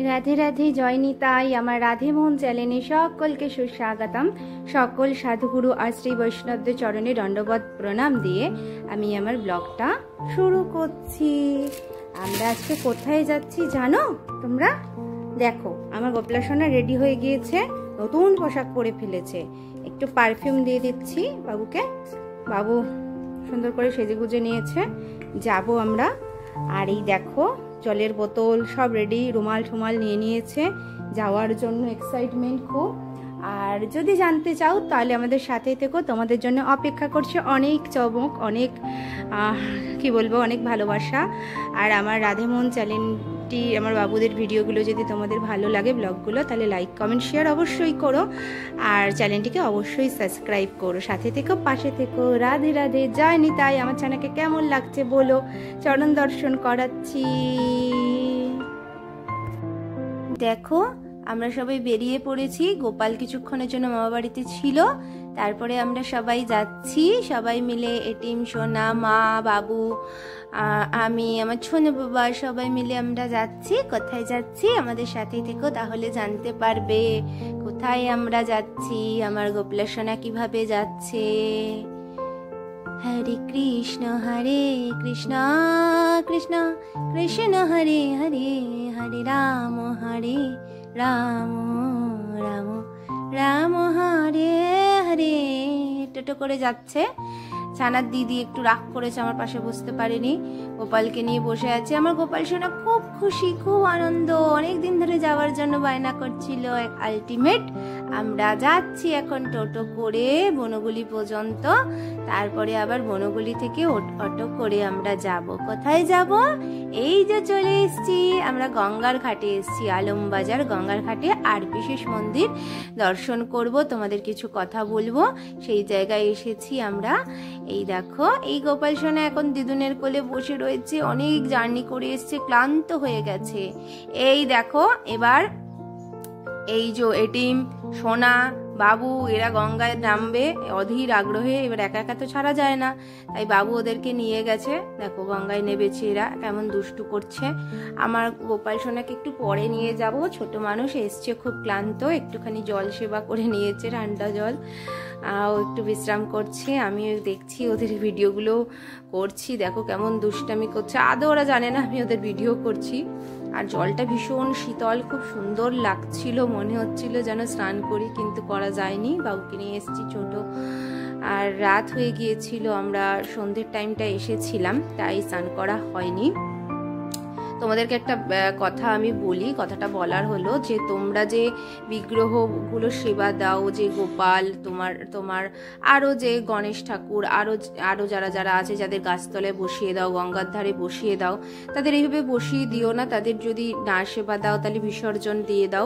রাধে রাধে, জয় নিতাই। আমার রাধে মোহন চ্যানেলে সকলকে সুস্বাগতম। সকল সাধুগুরু আর শ্রী বৈষ্ণবদের চরণে দণ্ডবত প্রণাম দিয়ে আমি আমার ব্লগটা শুরু করছি। আমরা আজকে কোথায় যাচ্ছি জানো তোমরা? দেখো, আমার গোপলাসোনা রেডি হয়ে গিয়েছে, নতুন পোশাক পরে ফেলেছে। একটু পারফিউম দিয়ে দিচ্ছি বাবুকে। বাবু সুন্দর করে সেজেগুজে নিয়েছে। যাব আমরা। আর এই দেখো, জলের বোতল সব রেডি, রুমাল ঠুমাল নিয়ে নিয়েছে যাওয়ার জন্য, এক্সাইটমেন্ট খুব। আর যদি জানতে চাও তাহলে আমাদের সাথেই থেকো, তোমাদের জন্য অপেক্ষা করছে অনেক চমক, অনেক কি বলবো, অনেক ভালোবাসা। আর আমার রাধেমোহন চ্যানেলটি, আমার বাবুদের ভিডিওগুলো যদি তোমাদের ভালো লাগে, ব্লগগুলো, তাহলে লাইক কমেন্ট শেয়ার অবশ্যই করো। আর চ্যানেলটিকে অবশ্যই সাবস্ক্রাইব করো। সাথে থেকো, পাশে থেকো। রাধে রাধে, জয় নিতাই। আমার চ্যানেলকে কেমন লাগছে বলো। চরণ দর্শন করাচ্ছি। দেখো, আমরা সবাই বেরিয়ে পড়েছি। গোপাল কিছুক্ষণের জন্য মামা বাড়িতে ছিল, তারপরে আমরা সবাই যাচ্ছি। সবাই মিলে, এটিম, সোনা, মা, বাবু, আমি, আমার ছোনো বাবা, সবাই মিলে আমরা যাচ্ছি। কোথায় যাচ্ছি আমাদের সাথেই থেকো, তাহলে জানতে পারবে কোথায় আমরা যাচ্ছি, আমার গোপলাসোনা কিভাবে যাচ্ছে। হরে কৃষ্ণ কৃষ্ণ কৃষ্ণ হরে হরে, হরে রাম রাম রাম রাম হরে হরে। টোটো করে যাচ্ছে। ছানার দিদি একটু রাগ করেছে, আমার পাশে বসতে পারেনি, গোপালকে নিয়ে বসে আছে। আমার গোপাল সোনা খুব খুশি, খুব আনন্দ, অনেকদিন ধরে যাওয়ার জন্য বায়না করছিল। আলটিমেট আমরা যাচ্ছি এখন টোটো করে বনগুলি পর্যন্ত, তারপরে আবার বনগুলি থেকে অটো করে আমরা যাব। কোথায় যাব? এই যে চলে এসছি আমরা, গঙ্গার ঘাটে এসছি, আলমবাজার গঙ্গার ঘাটে। আর বিশেষ মন্দির দর্শন করব, তোমাদের কিছু কথা বলবো, সেই জায়গায় এসেছি আমরা। এই দেখো, এই গোপাল সোনা এখন দিদুনের কোলে বসে রয়েছে, অনেক জার্নি করে এসছে, ক্লান্ত হয়ে গেছে। এই দেখো, এবার এই যে এটিম, সোনা, বাবু এরা গঙ্গায় নামবে অধীর আগ্রহে। এবার একা একা তো ছাড়া যায় না, তাই বাবু ওদেরকে নিয়ে গেছে। দেখো গঙ্গায় নেবেছে, এরা কেমন দুষ্টু করছে। আমার গোপাল সোনাকে একটু পরে নিয়ে যাব, ছোট মানুষ এসছে, খুব ক্লান্ত, একটুখানি জল সেবা করে নিয়েছে, ঠান্ডা জল। ও একটু বিশ্রাম করছে, আমি দেখছি ওদের ভিডিওগুলো করছি। দেখো কেমন দুষ্টামি করছে, আদৌ ওরা জানে না আমি ওদের ভিডিও করছি। আর জলটা ভীষণ শীতল, খুব সুন্দর লাগছিল, মনে হচ্ছিল যেন স্নান করি, কিন্তু করা যায়নি, বাবুকে নিয়ে এসেছি ছোট। আর রাত হয়ে গিয়েছিল, আমরা সন্ধ্যের টাইমটা এসেছিলাম, তাই স্নান করা হয়নি। তোমাদেরকে একটা কথা আমি বলি, কথাটা বলার হলো যে তোমরা যে বিগ্রহগুলো সেবা দাও, যে গোপাল, তোমার আরও যে গণেশ ঠাকুর, আরও যারা যারা আছে, যাদের গাছতলায় বসিয়ে দাও, গঙ্গার ধারে বসিয়ে দাও, তাদের এইভাবে বসিয়ে দিও না। তাদের যদি না সেবা দাও তাহলে বিসর্জন দিয়ে দাও।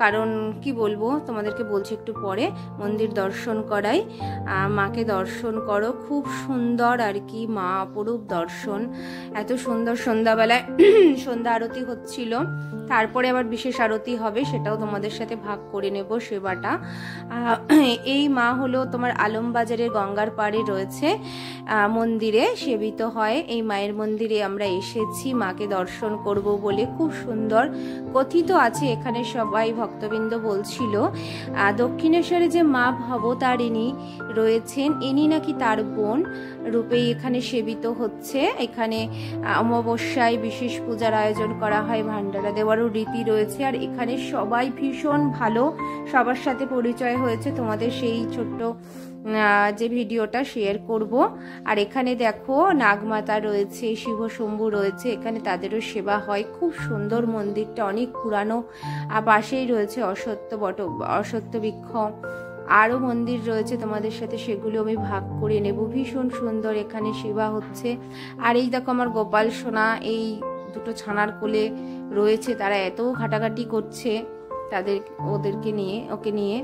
কারণ কি বলবো তোমাদেরকে, বলছি একটু পরে। মন্দির দর্শন করাই, মাকে দর্শন করো, খুব সুন্দর আর কি, মা অপরূপ দর্শন, এত সুন্দর। সন্ধ্যাবেলায় সন্ধ্যা আরতি হচ্ছিল, তারপরে আবার বিশেষ আরতি হবে, সেটাও তোমাদের সাথে ভাগ করে নেব সেবাটা। এই মা হলো তোমার আলমবাজারের গঙ্গার পাড়ে রয়েছে, মন্দিরে সেবিত হয়। এই মায়ের মন্দিরে আমরা এসেছি মাকে দর্শন করব বলে। খুব সুন্দর কথিত আছে এখানে, সবাই ভক্তবৃন্দ বলছিল দক্ষিণেশ্বরে যে মা ভবতারিণী রয়েছেন, ইনি নাকি তার বোন রূপেই এখানে সেবিত হচ্ছে। এখানে অমাবস্যায় বিশেষ পূজার আয়োজন করা হয়, ভান্ডারা দেওয়ারও রীতি রয়েছে। আর এখানে সবাই ভীষণ ভালো, সবার সাথে পরিচয় হয়েছে, তোমাদের সেই ছোট্ট যে ভিডিওটা শেয়ার করব। আর এখানে দেখো নাগমাতা রয়েছে, শিব শম্ভু রয়েছে, এখানে তাদেরও সেবা হয়। খুব সুন্দর মন্দিরটা, অনেক পুরানো। আর পাশেই রয়েছে অশ্বত্থ বৃক্ষ, আরও মন্দির রয়েছে, তোমাদের সাথে সেগুলো আমি ভাগ করে নেব। ভীষণ সুন্দর এখানে সেবা হচ্ছে। আর এই দেখো আমার গোপাল সোনা এই দুটো ছানার কোলে রয়েছে, তারা এত ঘাটাঘাটি করছে ওকে নিয়ে।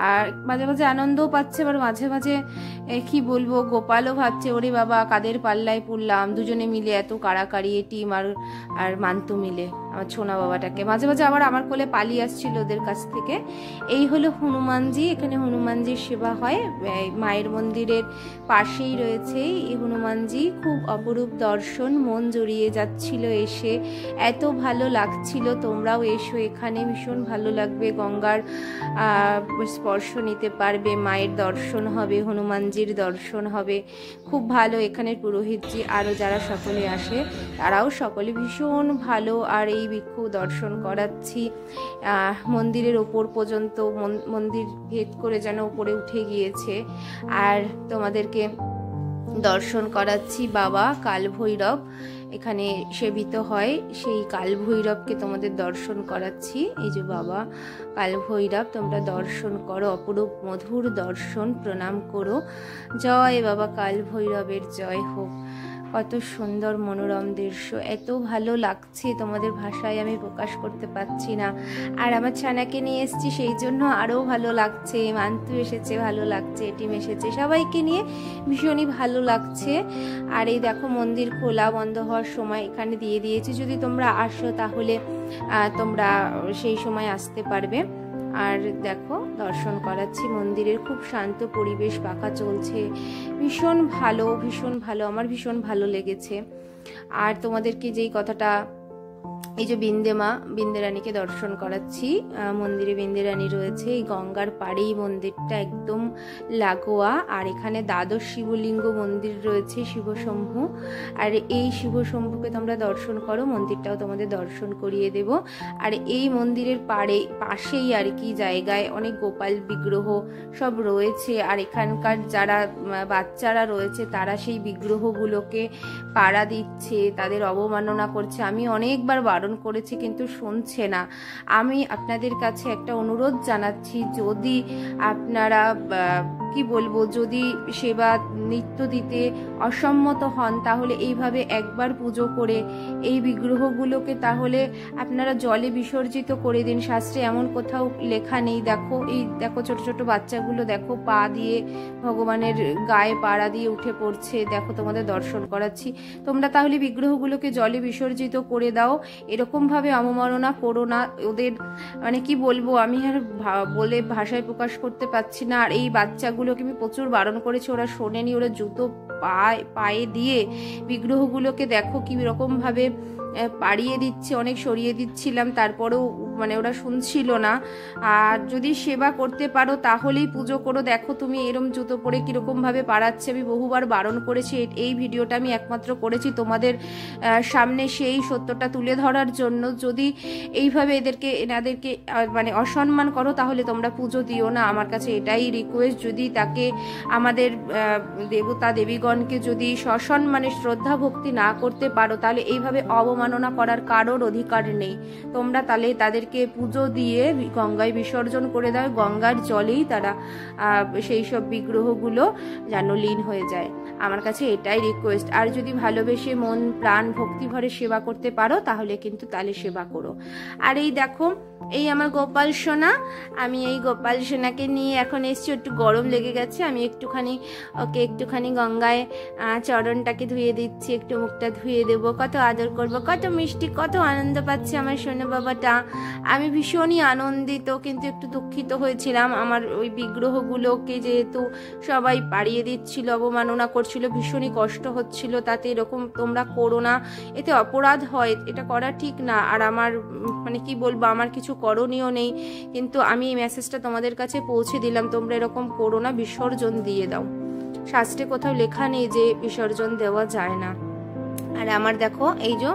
আর মাঝে মাঝে আনন্দও পাচ্ছে, আবার মাঝে মাঝে কি বলবো, গোপালও ভাবছে ওরে বাবা কাদের পাল্লায় পড়লাম, দুজনে মিলে এত কাড়াকাড়ি, টিম আর মান্তু মিলে। আমার ছোনা বাবাটাকে। মাঝে মাঝে আবার আমার কোলে পালিয়ে আসছিল ওদের কাছ থেকে। এই হলো হনুমানজি, এখানে হনুমানজির সেবা হয়, মায়ের মন্দিরের পাশেই রয়েছে এই হনুমানজি। খুব অপরূপ দর্শন, মন জড়িয়ে যাচ্ছিল এসে, এত ভালো লাগছিল। তোমরাও এসো এখানে, ভীষণ ভালো লাগবে। গঙ্গার স্পর্শ নিতে পারবে, মায়ের দর্শন হবে, হনুমানজির দর্শন হবে, খুব ভালো। এখানের পুরোহিতজি আরও যারা সকলে আসে তারাও সকলে ভীষণ ভালো। আর এই ভিক্ষু দর্শন করাচ্ছি মন্দিরের ওপর পর্যন্ত, মন্দির ভেদ করে যেন উপরে উঠে গিয়েছে। আর তোমাদেরকে দর্শন করাচ্ছি বাবা কাল ভৈরব, এখানে সেবিত হয় সেই কাল ভৈরবকে তোমাদের দর্শন করাচ্ছি। এই যে বাবা কাল ভৈরব, তোমরা দর্শন করো, অপরূপ মধুর দর্শন, প্রণাম করো। জয় বাবা কাল ভৈরবের জয় হোক। কত সুন্দর মনোরম দৃশ্য, এত ভালো লাগছে, তোমাদের ভাষায় আমি প্রকাশ করতে পারছি না। আর আমার ছানাকে নিয়ে এসেছি সেই জন্য আরও ভালো লাগছে। মান্তু এসেছে, ভালো লাগছে, এটিম এসেছে, সবাইকে নিয়ে ভীষণই ভালো লাগছে। আর এই দেখো মন্দির খোলা বন্ধ হওয়ার সময় এখানে দিয়ে দিয়েছি, যদি তোমরা আসো তাহলে তোমরা সেই সময় আসতে পারবে। আর দেখো দর্শন করাচ্ছি মন্দিরের, খুব শান্ত পরিবেশ, পাখা চলছে, ভীষণ ভালো, ভীষণ ভালো, আমার ভীষণ ভালো লেগেছে। আর তোমাদেরকে যেই কথাটা, এই যে বিন্দে রানীকে দর্শন করাচ্ছি, মন্দিরে বিন্দে রানী রয়েছে, এই গঙ্গার পাড়েই মন্দিরটা একদম লাগোয়া। আর এখানে দ্বাদশ শিবলিঙ্গ মন্দির রয়েছে, শিবশম্ভু। আর এই শিবশম্ভুকে তোমরা দর্শন করো, মন্দিরটাও তোমাদের দর্শন করিয়ে দেব। আর এই মন্দিরের পাশেই আর কি জায়গায় অনেক গোপাল বিগ্রহ সব রয়েছে। আর এখানকার যারা বাচ্চারা রয়েছে তারা সেই বিগ্রহগুলোকে পাড়া দিচ্ছে, তাদের অবমাননা করছে। আমি অনেকবার বারণ করেছি কিন্তু শুনছে না। আমি আপনাদের কাছে একটা অনুরোধ জানাচ্ছি, যদি আপনারা কি বলবো, যদি সেবা নিত্য দিতে অসম্মত হন তাহলে এইভাবে একবার পুজো করে এই বিগ্রহগুলোকে তাহলে আপনারা জলে বিসর্জিত করে দিন। শাস্ত্রে এমন কোথাও লেখা নেই। দেখো এই দেখো ছোট ছোট বাচ্চাগুলো দেখো পা দিয়ে ভগবানের গায়ে পাড়া দিয়ে উঠে পড়ছে। দেখো তোমাদের দর্শন করাচ্ছি, তোমরা তাহলে বিগ্রহগুলোকে জলে বিসর্জিত করে দাও। এরকম ভাবে অবমাননা করো না ওদের, মানে কি বলবো আমি আর বলে ভাষায় প্রকাশ করতে পারছি না। আর এই বাচ্চাগুলোকে আমি প্রচুর বারণ করেছি, ওরা শোনেনি, ওরা জুতো পায়ে দিয়ে বিগ্রহগুলোকে দেখো কি রকম ভাবে পাড়িয়ে দিচ্ছে, অনেক সরিয়ে দিচ্ছিলাম তারপরেও মানে ওরা শুনছিল না। আর যদি সেবা করতে পারো তাহলেই পুজো করো। দেখো তুমি এরম জুতো পরে কিরকম ভাবে পাড়াচ্ছে, আমি বহুবার বারণ করেছি। এই ভিডিওটা আমি একমাত্র করেছি তোমাদের সামনে সেই সত্যটা তুলে ধরার জন্য। যদি এইভাবে এনাদেরকে মানে অসম্মান করো তাহলে তোমরা পুজো দিও না। আমার কাছে এটাই রিকোয়েস্ট। যদি তাকে আমাদের দেবতা দেবীগণকে যদি সসম্মানে শ্রদ্ধা ভক্তি না করতে পারো তাহলে এইভাবে অবমাননা করার কারোর অধিকার নেই। তোমরা তাহলে তাদেরকে পুজো দিয়ে গঙ্গায় বিসর্জন করে দাও, গঙ্গার জলেই তারা সেই সব বিগ্রহগুলো যেন লীন হয়ে যায়। আমার কাছে এটাই রিকোয়েস্ট। আর যদি ভালোবেসে মন প্রাণ ভক্তি ভরে সেবা করতে পারো তাহলে কিন্তু তাহলে সেবা করো। আর এই দেখো এই আমার গোপাল সোনা, আমি এই গোপাল সোনাকে নিয়ে এখন এসছি। একটু গরম লেগে গেছে, আমি একটুখানি গঙ্গায় চরণটাকে ধুয়ে দিচ্ছি, একটু মুখটা ধুয়ে দেবো। কত আদর করব, কত মিষ্টি, কত আনন্দ পাচ্ছে আমার সোনা বাবাটা। আমি ভীষণই আনন্দিত, কিন্তু একটু দুঃখিত হয়েছিলাম। আমার ওই বিগ্রহগুলোকে যেহেতু সবাই পাড়িয়ে দিচ্ছিল, অবমাননা করছিল, ভীষণই কষ্ট হচ্ছিল। তাতে এরকম তোমরা করো না, এতে অপরাধ হয়, এটা করা ঠিক না। আর আমার মানে কি বলবো, আমার কিছু করণীয় নেই, কিন্তু আমি এই মেসেজটা তোমাদের কাছে পৌঁছে দিলাম। তোমরা এরকম করো না, বিসর্জন দিয়ে দাও। শাস্ত্রে কোথাও লেখা নেই যে বিসর্জন দেওয়া যায় না। আর আমার দেখো এই যে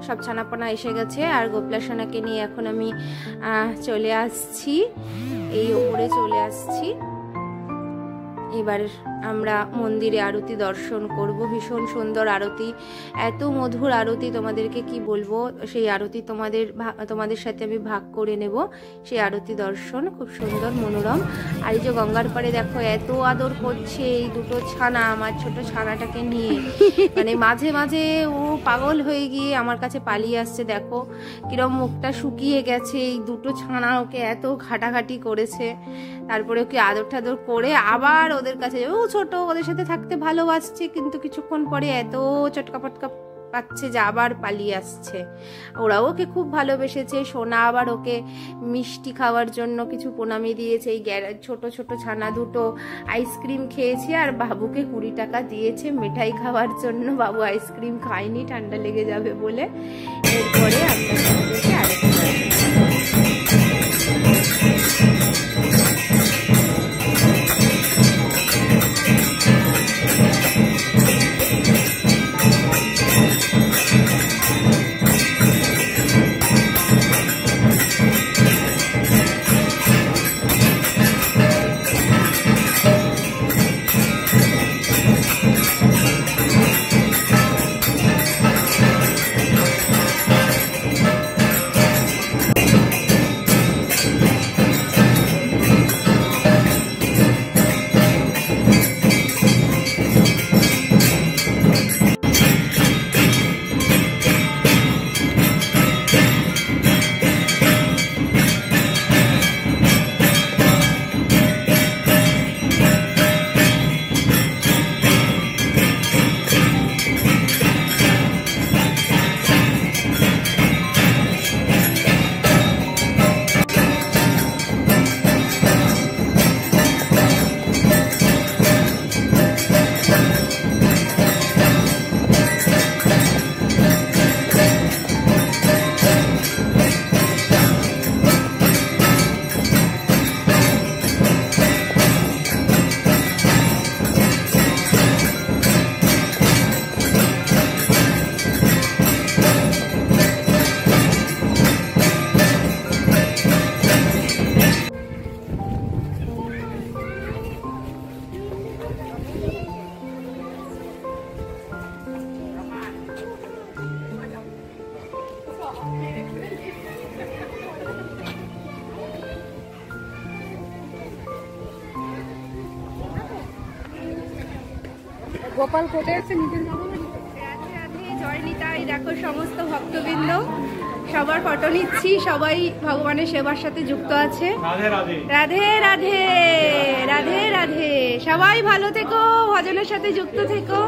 সব ছানাপোনা এসে গেছে। আর গোপাল সোনাকে নিয়ে এখন আমি চলে আসছি, এই ওপরে চলে আসছি। এবার আমরা মন্দিরে আরতি দর্শন করব। ভীষণ সুন্দর আরতি, এত মধুর আরতি, তোমাদেরকে কি বলবো। সেই আরতি তোমাদের সাথে আমি ভাগ করে নেব। সেই আরতি দর্শন খুব সুন্দর মনোরম। আর এই যে গঙ্গার পাড়ে দেখো এত আদর করছে এই দুটো ছানা, আমার ছোট ছানাটাকে নিয়ে, মানে মাঝে মাঝে ও পাগল হয়ে গিয়ে আমার কাছে পালিয়ে আসছে। দেখো কিরম মুখটা শুকিয়ে গেছে, এই দুটো ছানা ওকে এত ঘাটাঘাটি করেছে। তারপরে ওকে আদর টাদর করে আবার ওদের কাছে, ও ছোট, ওদের সাথে থাকতে ভালোবাসছে, কিন্তু কিছুক্ষণ পরে এত চটকা পটকা পাচ্ছে যে আবার পালিয়ে আসছে। ওরাও ওকে খুব ভালোবেসেছে। সোনা আবার ওকে মিষ্টি খাওয়ার জন্য কিছু প্রণামী দিয়েছে। এই ছোট ছোট ছানা দুটো আইসক্রিম খেয়েছে আর বাবুকে 20 টাকা দিয়েছে মিঠাই খাওয়ার জন্য। বাবু আইসক্রিম খায়নি, ঠান্ডা লেগে যাবে বলে। এরপরে আমরা তোমাদেরকে আরেকটা গোপাল কোটে আছে নিজের জয় নিতাই। দেখো সমস্ত ভক্তবৃন্দ সবার ফটো নিচ্ছি, সবাই ভগবানের সেবার সাথে যুক্ত আছে। রাধে রাধে রাধে রাধে রাধে। সবাই ভালো থেকো, ভজনের সাথে যুক্ত থেকো।